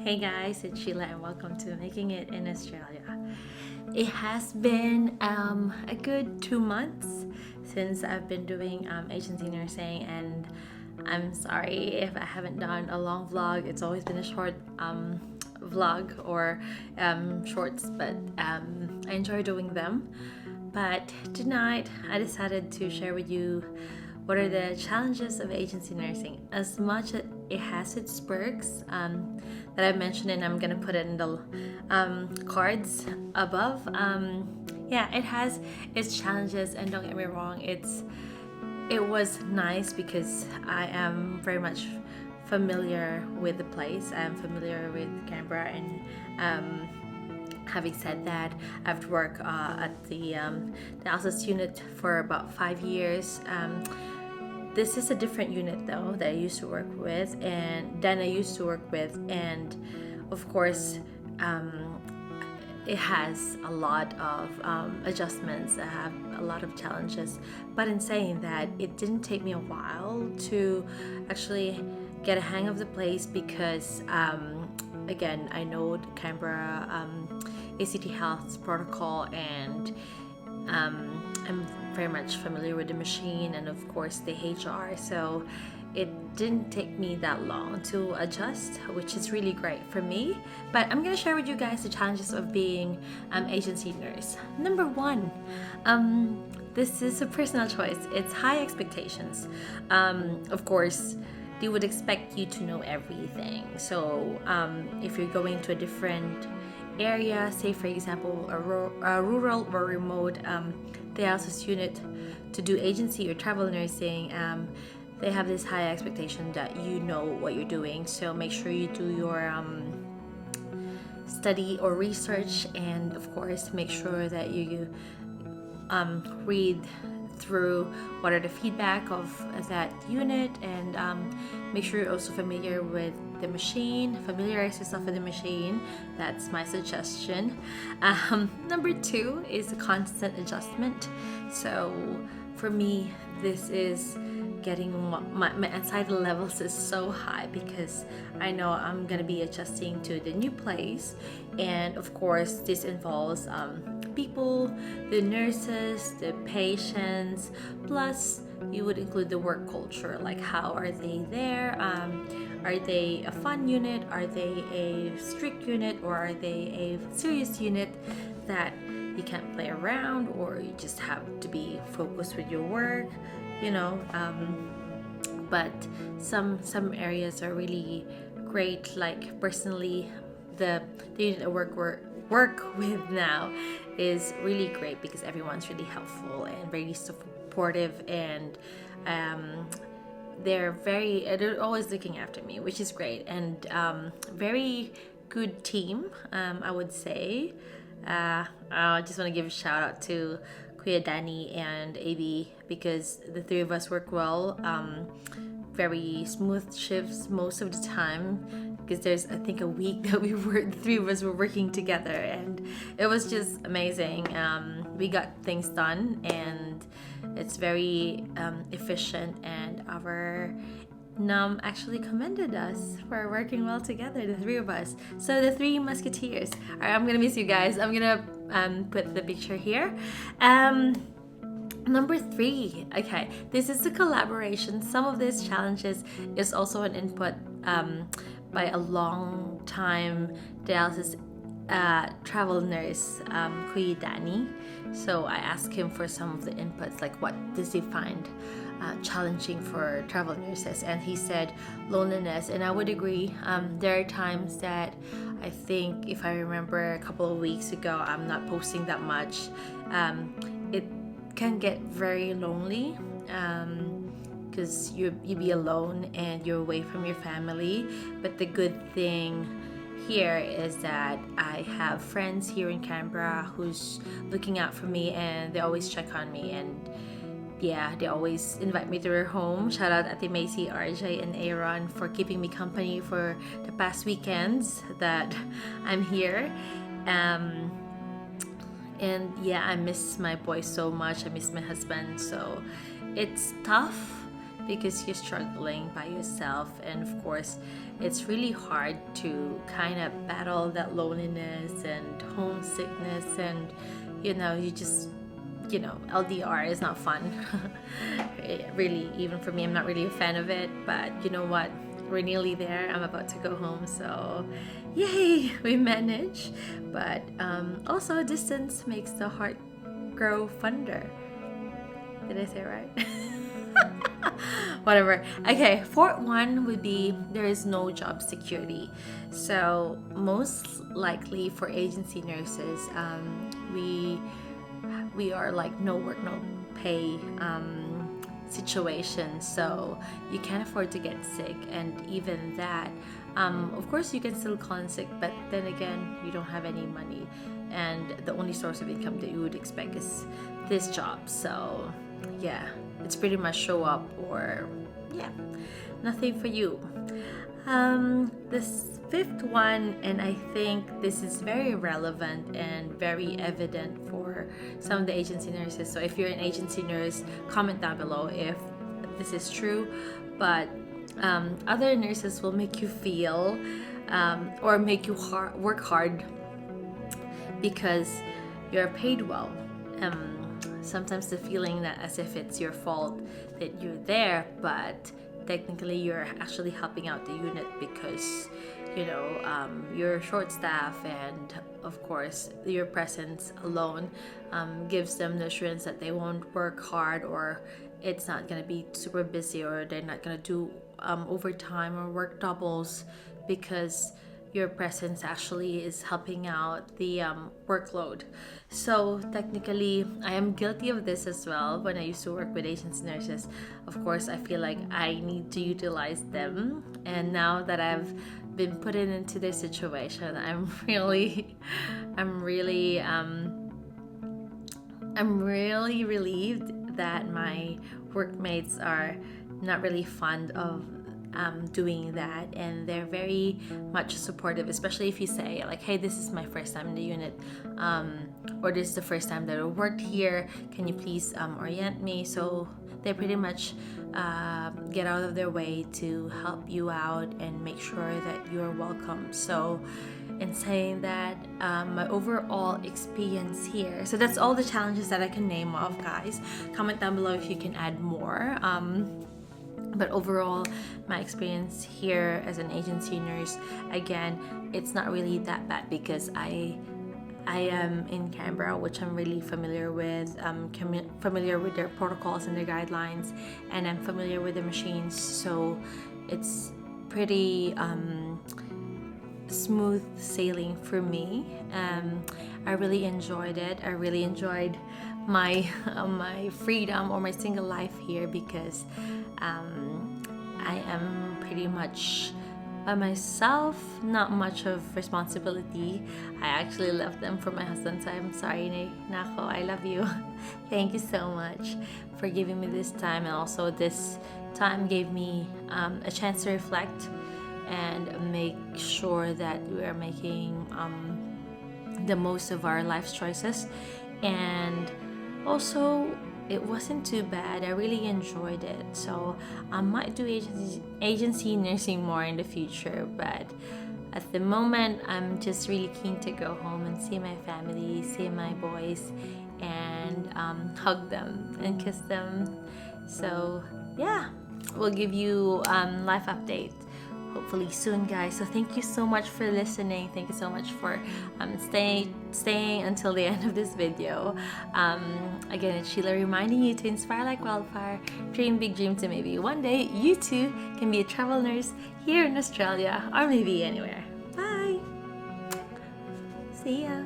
Hey guys, it's Sheila and welcome to Making It in Australia. It has been a good 2 months since I've been doing agency nursing, and I'm sorry if I haven't done a long vlog. It's always been a short vlog or shorts, but I enjoy doing them. But tonight I decided to share with you what are the challenges of agency nursing. As much as it has its perks that I mentioned, and I'm gonna put it in the cards above. It has its challenges, and don't get me wrong, it was nice because I am very much familiar with the place. I'm familiar with Canberra, and having said that, I've worked at the Dialysis unit for about 5 years. This is a different unit though that I used to work with, and of course, it has a lot of adjustments. I have a lot of challenges, but in saying that, it didn't take me a while to actually get a hang of the place because again, I know the Canberra ACT Health's protocol, and I'm very much familiar with the machine and of course the HR, so it didn't take me that long to adjust, which is really great for me. But I'm going to share with you guys the challenges of being agency nurse. Number one, this is a personal choice. It's high expectations. Of course, they would expect you to know everything. So if you're going to a different area, say for example a rural or remote dialysis unit to do agency or travel nursing, they have this high expectation that you know what you're doing. So make sure you do your study or research, and of course make sure that you read through what are the feedback of that unit, and make sure you're also familiar with the machine. Familiarize yourself with the machine. That's my suggestion. Number two is a constant adjustment. So for me, this is getting my anxiety levels is so high because I know I'm gonna be adjusting to the new place, and of course this involves people, the nurses, the patients, plus you would include the work culture, like how are they there, are they a fun unit, are they a strict unit, or are they a serious unit that you can't play around, or you just have to be focused with your work, but some areas are really great. Like personally, the unit I work with now is really great because everyone's really helpful and very supportive, and they're always looking after me, which is great, and very good team, I would say. I just want to give a shout out to Kuya Danny and AB because the three of us work well. Very smooth shifts most of the time, because there's I think a week that the three of us were working together, and it was just amazing. We got things done, and it's very efficient, and our NUM actually commended us for working well together, the three of us. So the three musketeers. All right, I'm gonna miss you guys. I'm gonna put the picture here. Number three, okay, this is a collaboration. Some of these challenges is also an input by a long time dialysis travel nurse, Kuya Danny. So I asked him for some of the inputs, like what does he find challenging for travel nurses, and he said loneliness, and I would agree. There are times that I think, if I remember a couple of weeks ago, I'm not posting that much. It can get very lonely because you be alone and you're away from your family. But the good thing here is that I have friends here in Canberra who's looking out for me, and they always check on me, and yeah, they always invite me to their home. Shout out Ate Macy, RJ, and Aaron for keeping me company for the past weekends that I'm here. And yeah, I miss my boys so much. I miss my husband. So it's tough because you're struggling by yourself, and of course it's really hard to kind of battle that loneliness and homesickness, and LDR is not fun. Really, even for me, I'm not really a fan of it, but you know what? We're nearly there. I'm about to go home, so yay, we managed. But also, distance makes the heart grow fonder. Did I say it right? Whatever. Okay, fourth one would be there is no job security. So most likely for agency nurses, we are like no work, no pay situation. So you can't afford to get sick, and even that, of course you can still call in sick, but then again you don't have any money, and the only source of income that you would expect is this job. So yeah, it's pretty much show up or nothing for you. This fifth one, and I think this is very relevant and very evident for some of the agency nurses. So if you're an agency nurse, comment down below if this is true. But other nurses will make you feel or make you work hard because you're paid well. Sometimes the feeling that as if it's your fault that you're there, but technically you're actually helping out the unit because you're short staff, and of course your presence alone gives them the assurance that they won't work hard, or it's not going to be super busy, or they're not going to do overtime or work doubles, because your presence actually is helping out the workload. So technically, I am guilty of this as well. When I used to work with agency nurses, of course, I feel like I need to utilize them. And now that I've been put into this situation, I'm really relieved that my workmates are not really fond of doing that, and they're very much supportive, especially if you say like, hey, this is my first time in the unit, or this is the first time that I worked here, can you please orient me? So they pretty much get out of their way to help you out and make sure that you're welcome. So in saying that, my overall experience here, so that's all the challenges that I can name off, guys. Comment down below if you can add more. But overall, my experience here as an agency nurse, again, it's not really that bad because I am in Canberra, which I'm really familiar with. Familiar with their protocols and their guidelines, and I'm familiar with the machines, so it's pretty smooth sailing for me. I really enjoyed it. I really enjoyed my freedom or my single life here because I am pretty much by myself, not much of responsibility. I actually left them for my husband, so I'm sorry, Nako, I love you. Thank you so much for giving me this time, and also this time gave me a chance to reflect and make sure that we are making the most of our life's choices. And also, it wasn't too bad. I really enjoyed it. So I might do agency nursing more in the future, but at the moment I'm just really keen to go home and see my family, see my boys, and hug them and kiss them. So yeah, we'll give you life update hopefully soon, guys. So thank you so much for listening. Thank you so much for staying until the end of this video. Again, it's Sheila reminding you to inspire like wildfire, dream big dreams, and maybe one day you too can be a travel nurse here in Australia or maybe anywhere. Bye. See ya.